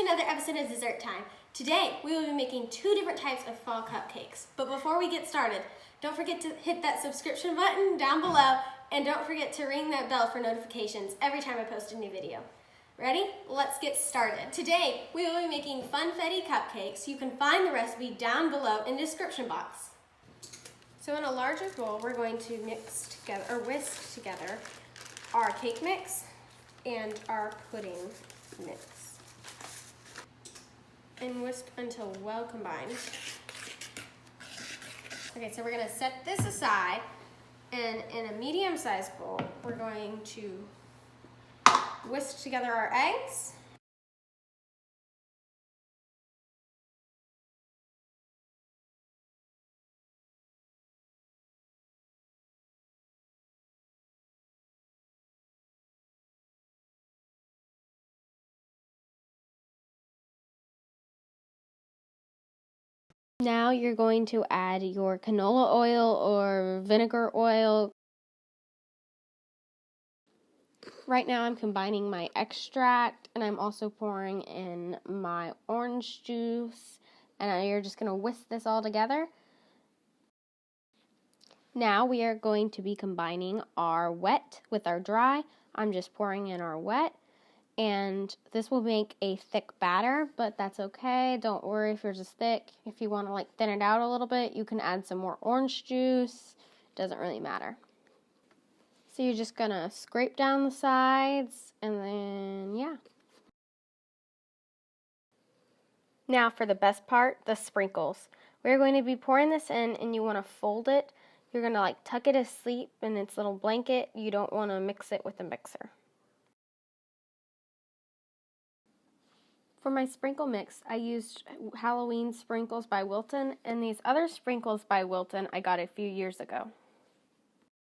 another episode of Dessert Time. Today, we will be making 2 different types of fall cupcakes. But before we get started, don't forget to hit that subscription button down below, and don't forget to ring that bell for notifications every time I post a new video. Ready? Let's get started. Today, we will be making Confetti cupcakes. You can find the recipe down below in the description box. So in a larger bowl, we're going to whisk together our cake mix and our pudding mix. And whisk until well combined. Okay, so we're gonna set this aside, and in a medium-sized bowl, we're going to whisk together our eggs. Now you're going to add your canola oil or vinegar oil. Right now I'm combining my extract, and I'm also pouring in my orange juice, and you're just going to whisk this all together. Now we are going to be combining our wet with our dry. I'm just pouring in our wet. And this will make a thick batter, but that's okay. Don't worry if yours is thick. If you want to thin it out a little bit, you can add some more orange juice. Doesn't really matter. So you're just gonna scrape down the sides, and then yeah. Now for the best part, the sprinkles. We're going to be pouring this in, and you want to fold it. You're gonna tuck it asleep in its little blanket. You don't want to mix it with a mixer. For my sprinkle mix, I used Halloween sprinkles by Wilton, and these other sprinkles by Wilton I got a few years ago.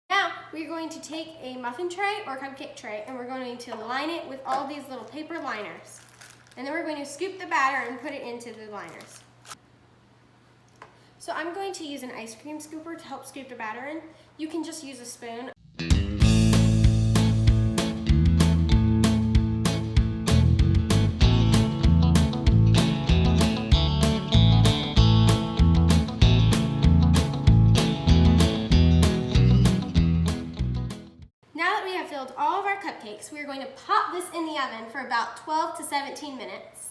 Now, we're going to take a muffin tray or cupcake tray, and we're going to line it with all these little paper liners. And then we're going to scoop the batter and put it into the liners. So I'm going to use an ice cream scooper to help scoop the batter in. You can just use a spoon. Filled all of our cupcakes. We're going to pop this in the oven for about 12 to 17 minutes.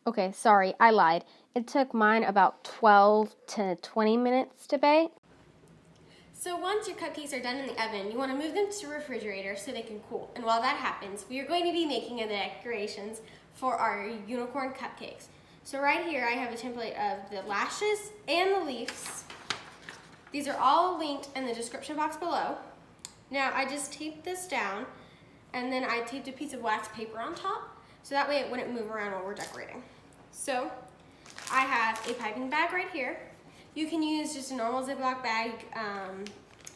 Okay, sorry, I lied. It took mine about 12 to 20 minutes to bake. So once your cupcakes are done in the oven, you want to move them to the refrigerator so they can cool. And while that happens, we are going to be making the decorations for our unicorn cupcakes. So right here I have a template of the lashes and the leaves. These are all linked in the description box below. Now, I just taped this down, and then I taped a piece of wax paper on top, so that way it wouldn't move around while we're decorating. So, I have a piping bag right here. You can use just a normal Ziploc bag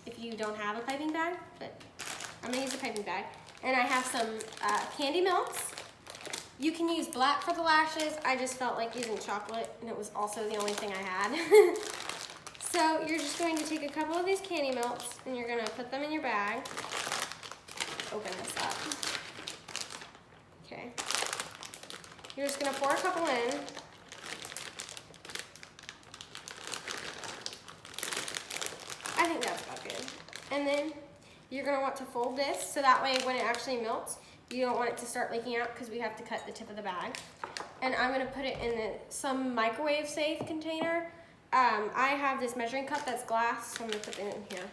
if you don't have a piping bag, but I'm gonna use a piping bag. And I have some candy melts. You can use black for the lashes. I just felt like using chocolate, and it was also the only thing I had. So you're just going to take a couple of these candy melts, and you're going to put them in your bag. Open this up. Okay. You're just going to pour a couple in. I think that's about good. And then you're going to want to fold this, so that way when it actually melts, you don't want it to start leaking out because we have to cut the tip of the bag. And I'm going to put it in some microwave safe container. I have this measuring cup that's glass, so I'm going to put it in here.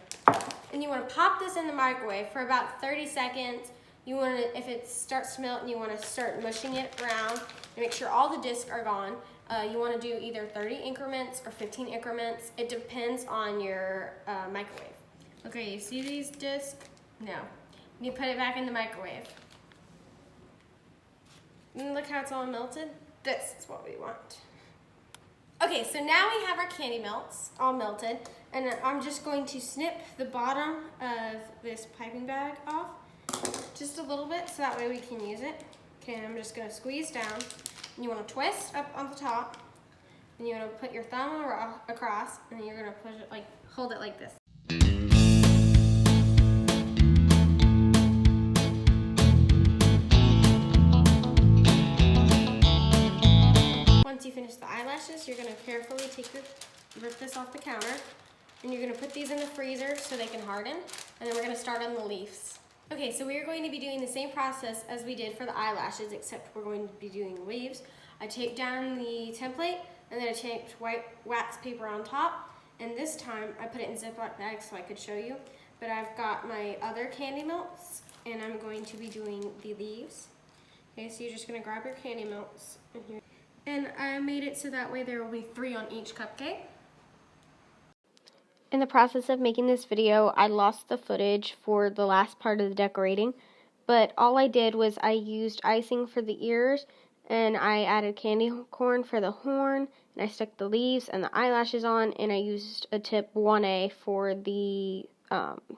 And you want to pop this in the microwave for about 30 seconds. You want to, if it starts to melt, and you want to start mushing it around and make sure all the discs are gone. You want to do either 30 increments or 15 increments. It depends on your microwave. Okay, you see these discs? No. You put it back in the microwave. And look how it's all melted. This is what we want. Okay, so now we have our candy melts all melted, and I'm just going to snip the bottom of this piping bag off just a little bit so that way we can use it. Okay, and I'm just going to squeeze down, and you want to twist up on the top, and you want to put your thumb across, and then you're going to push it hold it like this. rip this off the counter, and you're gonna put these in the freezer so they can harden, and then we're gonna start on the leaves. Okay, so we are going to be doing the same process as we did for the eyelashes, except we're going to be doing leaves. I taped down the template, and then I taped white wax paper on top, and this time I put it in Ziploc bags so I could show you. But I've got my other candy melts, and I'm going to be doing the leaves. Okay, so you're just gonna grab your candy melts in here. And I made it so that way there will be 3 on each cupcake. In the process of making this video, I lost the footage for the last part of the decorating, but all I did was I used icing for the ears, and I added candy corn for the horn, and I stuck the leaves and the eyelashes on, and I used a tip 1A for the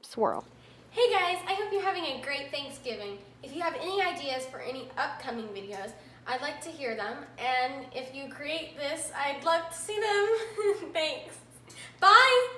swirl. Hey guys, I hope you're having a great Thanksgiving. If you have any ideas for any upcoming videos, I'd like to hear them, and if you create this, I'd love to see them. Thanks. Bye!